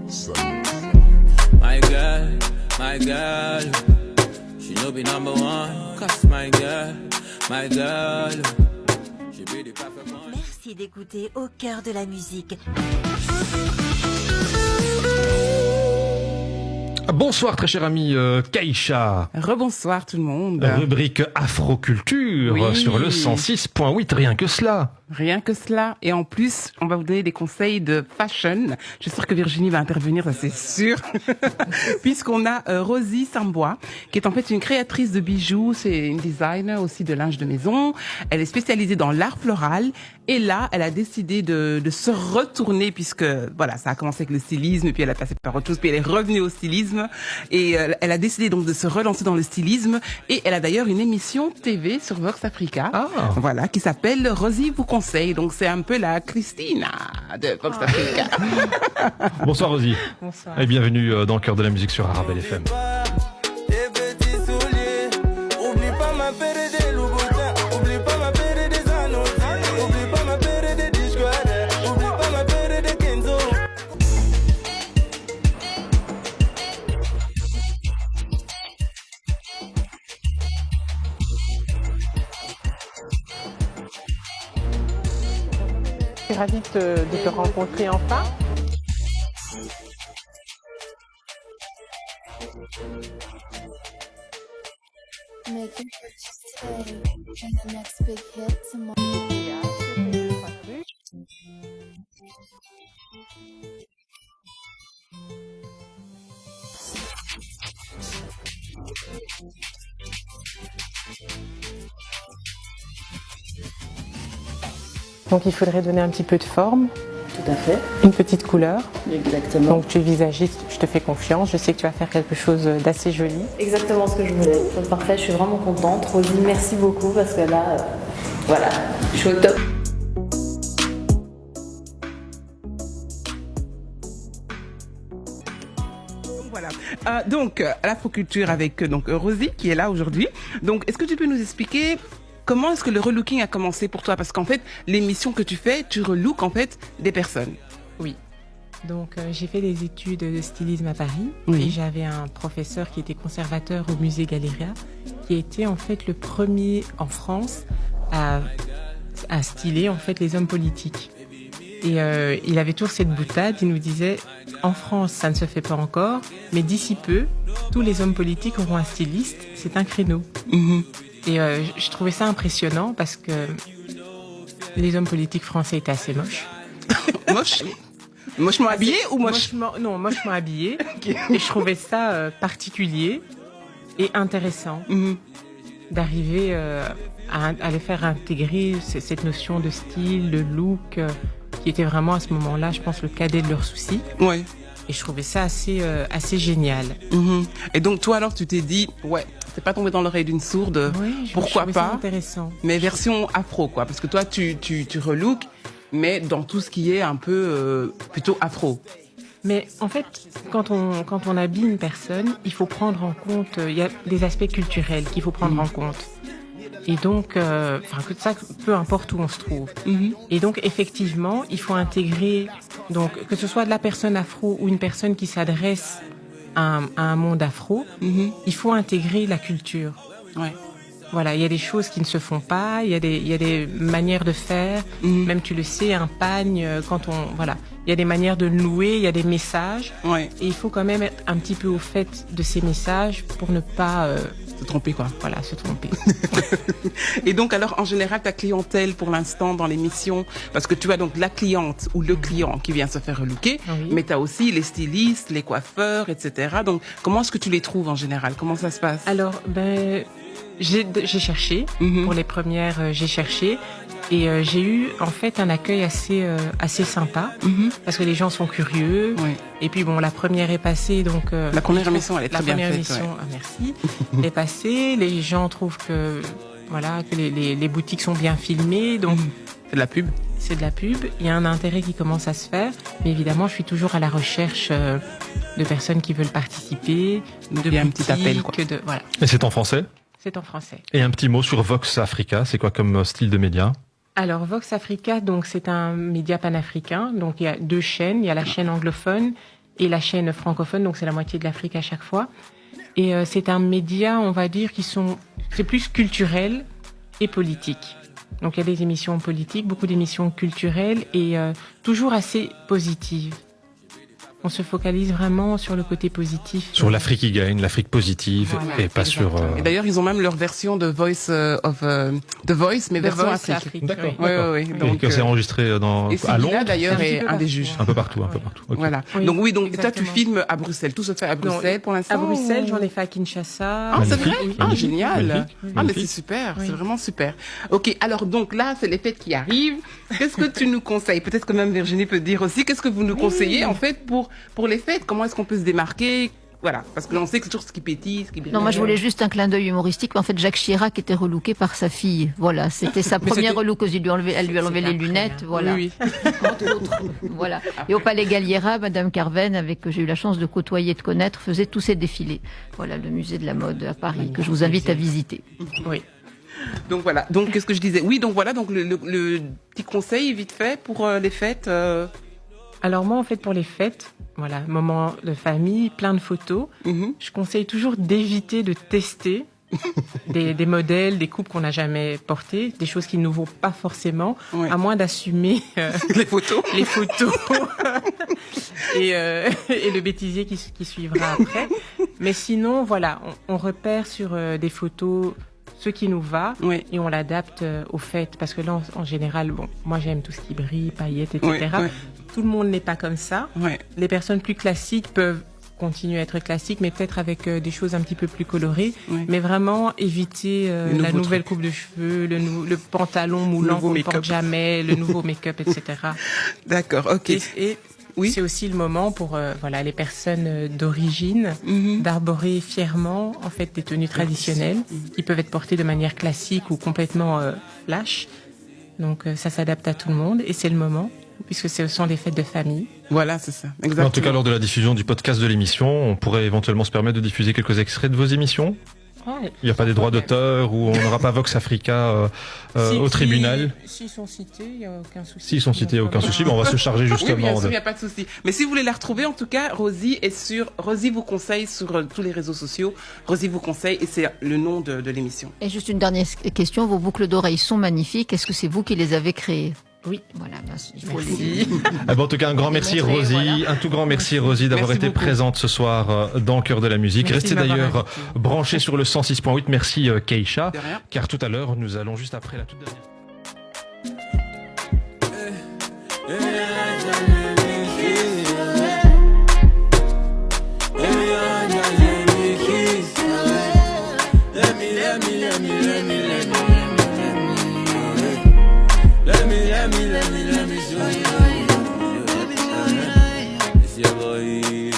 My girl, she no be number one, cause my girl, she be the perfect one. Merci d'écouter Au cœur de la musique. Bonsoir très cher ami Kaïcha. Rebonsoir tout le monde. Rubrique Afroculture sur le 106.8, rien que cela. Rien que cela. Et en plus, on va vous donner des conseils de fashion. Je suis sûre que Virginie va intervenir, ça c'est sûr. Puisqu'on a Rosie Sambois, qui est en fait une créatrice de bijoux, c'est une designer aussi de linge de maison. Elle est spécialisée dans l'art floral. Et là, elle a décidé de se retourner puisque, voilà, ça a commencé avec le stylisme, puis elle a passé par autre chose, puis elle est revenue au stylisme. Et elle a décidé donc de se relancer dans le stylisme. Et elle a d'ailleurs une émission TV sur Vox Africa. Voilà, qui s'appelle Rosie vous conseille. Donc c'est un peu la Christina de Vox Africa. Bonsoir Rosie. Bonsoir. Et bienvenue dans le cœur de la musique sur Arabelle FM. Je suis ravie de te rencontrer enfin. Making purchase today and the next big hit tomorrow. Donc il faudrait donner un petit peu de forme, Tout à fait, une petite couleur. exactement. Donc tu es visagiste, je te fais confiance, je sais que tu vas faire quelque chose d'assez joli. Exactement ce que je voulais. Parfait, je suis vraiment contente. Rosie, merci beaucoup parce que là, voilà, je suis au top. Voilà. Donc, l'afroculture avec donc Rosie qui est là aujourd'hui. Donc, est-ce que tu peux nous expliquer comment est-ce que le relooking a commencé pour toi? Parce qu'en fait, l'émission que tu fais, tu relooks en fait des personnes. Oui. Donc j'ai fait des études de stylisme à Paris Oui. et j'avais un professeur qui était conservateur au musée Galleria qui a été en fait le premier en France à styler en fait les hommes politiques. Et il avait toujours cette boutade, il nous disait en France ça ne se fait pas encore, mais d'ici peu tous les hommes politiques auront un styliste, c'est un créneau. Mhm. Et je trouvais ça impressionnant parce que les hommes politiques français étaient assez moches. Moche. Mochement habillé ou moche? Mochement habillé. Et je trouvais ça particulier et intéressant d'arriver à les faire intégrer cette notion de style, de look, qui était vraiment à ce moment-là, je pense, le cadet de leurs soucis. Ouais. Et je trouvais ça assez génial. Mhm. Et donc toi alors tu t'es dit ouais, c'est pas tombé dans l'oreille d'une sourde. Oui, pourquoi je trouvais ça pas? intéressant. Mais version afro quoi, parce que toi tu relooks, mais dans tout ce qui est un peu plutôt afro. Mais en fait, quand on habille une personne, il faut prendre en compte, il y a des aspects culturels qu'il faut prendre en compte. Et donc, que ça, peu importe où on se trouve. Et donc, effectivement, il faut intégrer, donc, que ce soit de la personne afro ou une personne qui s'adresse à un monde afro, il faut intégrer la culture. Ouais. Voilà, il y a des choses qui ne se font pas, il y a des manières de faire, même tu le sais, un pagne, il y a des manières de le nouer, il y a des messages, Ouais. et il faut quand même être un petit peu au fait de ces messages pour ne pas, Se tromper quoi. voilà, se tromper. Et donc alors en général ta clientèle pour l'instant dans l'émission, parce que tu as donc la cliente ou le client qui vient se faire relooker, Oui. mais tu as aussi les stylistes, les coiffeurs, etc. Donc comment est-ce que tu les trouves en général? Comment ça se passe? Alors, j'ai cherché, pour les premières, j'ai cherché, et j'ai eu en fait un accueil assez sympa, parce que les gens sont curieux, Oui. et puis bon, la première est passée, donc... La première émission, elle est très bien faite, émission, ouais. merci, est passée, les gens trouvent que, voilà, que les boutiques sont bien filmées, donc... C'est de la pub. C'est de la pub, il y a un intérêt qui commence à se faire, mais évidemment, je suis toujours à la recherche de personnes qui veulent participer, Donc, de il y a un petit appel, quoi. Voilà, Et c'est en français? c'est en français. Et un petit mot sur Vox Africa, c'est quoi comme style de média? Alors, Vox Africa, donc, c'est un média panafricain. Donc, il y a deux chaînes. Il y a la chaîne anglophone et la chaîne francophone, donc c'est la moitié de l'Afrique à chaque fois. Et c'est un média, on va dire, c'est plus culturel et politique. Donc il y a des émissions politiques, beaucoup d'émissions culturelles et toujours assez positives. On se focalise vraiment sur le côté positif. Sur l'Afrique qui gagne, l'Afrique positive, Voilà, et pas sur... Et d'ailleurs, ils ont même leur version de Voice The Voice, mais The version Voice Afrique. D'accord. oui. Ouais. Et Donc, que c'est enregistré et à Londres, Sybilla, d'ailleurs, Un petit est peu un des partout. juges. un peu partout. Ok. Voilà. Oui, Donc toi, tu exactement. filmes à Bruxelles. Tout se fait à Bruxelles pour l'instant. À Bruxelles, ou- j'en ai fait à Kinshasa. Ah, c'est Magnifique, vrai? oui. Ah, Magnifique, génial. magnifique, Ah, mais magnifique. c'est super. Oui. C'est vraiment super. Ok. Alors, donc là, c'est les fêtes qui arrivent. Qu'est-ce que tu nous conseilles? Peut-être que même Virginie peut dire aussi. Qu'est-ce que vous nous conseillez, en fait, pour les fêtes? Comment est-ce qu'on peut se démarquer? Voilà. Parce que l'on sait que c'est toujours ce qui pétille, ce qui brille. Non, moi je voulais juste un clin d'œil humoristique. En fait, Jacques Chirac était relooké par sa fille. Voilà, c'était sa Mais première c'était- relook. Elle lui a enlevé les après, lunettes. hein. Voilà. Oui. Entre autres. Voilà. Et au Palais Galliera, Madame Carven, avec que j'ai eu la chance de côtoyer et de connaître, faisait tous ses défilés. Voilà, le musée de la mode à Paris, que je vous invite à visiter. Oui. Donc voilà. Donc qu'est-ce que je disais? Oui. Donc voilà. Donc le petit conseil vite fait pour les fêtes. Alors moi, en fait, pour les fêtes, voilà, moment de famille, plein de photos, Mhm. je conseille toujours d'éviter de tester des modèles, des coupes qu'on n'a jamais portées, des choses qui ne nous vont pas forcément, Ouais. à moins d'assumer Les photos. les photos et le bêtisier qui suivra après. Mais sinon, voilà, on repère sur des photos ce qui nous va Oui. et on l'adapte aux fêtes. Parce que là, en général, bon, moi j'aime tout ce qui brille, paillettes, etc. Ouais. Tout le monde n'est pas comme ça. Ouais. Les personnes plus classiques peuvent continuer à être classiques, mais peut-être avec des choses un petit peu plus colorées. Ouais. Mais vraiment éviter Les la nouveaux nouvelle coupe de cheveux, le pantalon moulant Nouveau qu'on ne make-up. porte jamais, le nouveau make-up, etc. D'accord. Ok. Et Oui. c'est aussi le moment pour voilà les personnes d'origine Mhm. d'arborer fièrement en fait des tenues traditionnelles qui peuvent être portées de manière classique ou complètement flash. Donc ça s'adapte à tout le monde et c'est le moment puisque ce sont des fêtes de famille. Voilà, c'est ça. Exactement. En tout cas, lors de la diffusion du podcast de l'émission, on pourrait éventuellement se permettre de diffuser quelques extraits de vos émissions. Ouais. Il n'y a pas des droits d'auteur ou on n'aura pas Vox Africa au tribunal. S'ils sont cités, il n'y a aucun souci. S'ils sont cités, aucun souci, mais on va se charger Oui, justement bien sûr, il de... n'y a pas de souci. Mais si vous voulez la retrouver, en tout cas, Rosie vous conseille sur tous les réseaux sociaux. Rosie vous conseille et c'est le nom de l'émission. Et juste une dernière question. Vos boucles d'oreilles sont magnifiques. Est-ce que c'est vous qui les avez créées? Oui. Voilà, il faut Merci. Ah bon, en tout cas, un grand merci montrer, Rosie, voilà. un tout grand merci Rosie d'avoir Merci été beaucoup. présente ce soir dans Cœur de la musique. Merci Restez de m'avoir d'ailleurs invité. branchés sur le 106.8. Merci Keisha, De rien. car tout à l'heure, nous allons juste après la toute dernière. Let me show you. It's your boy Easy.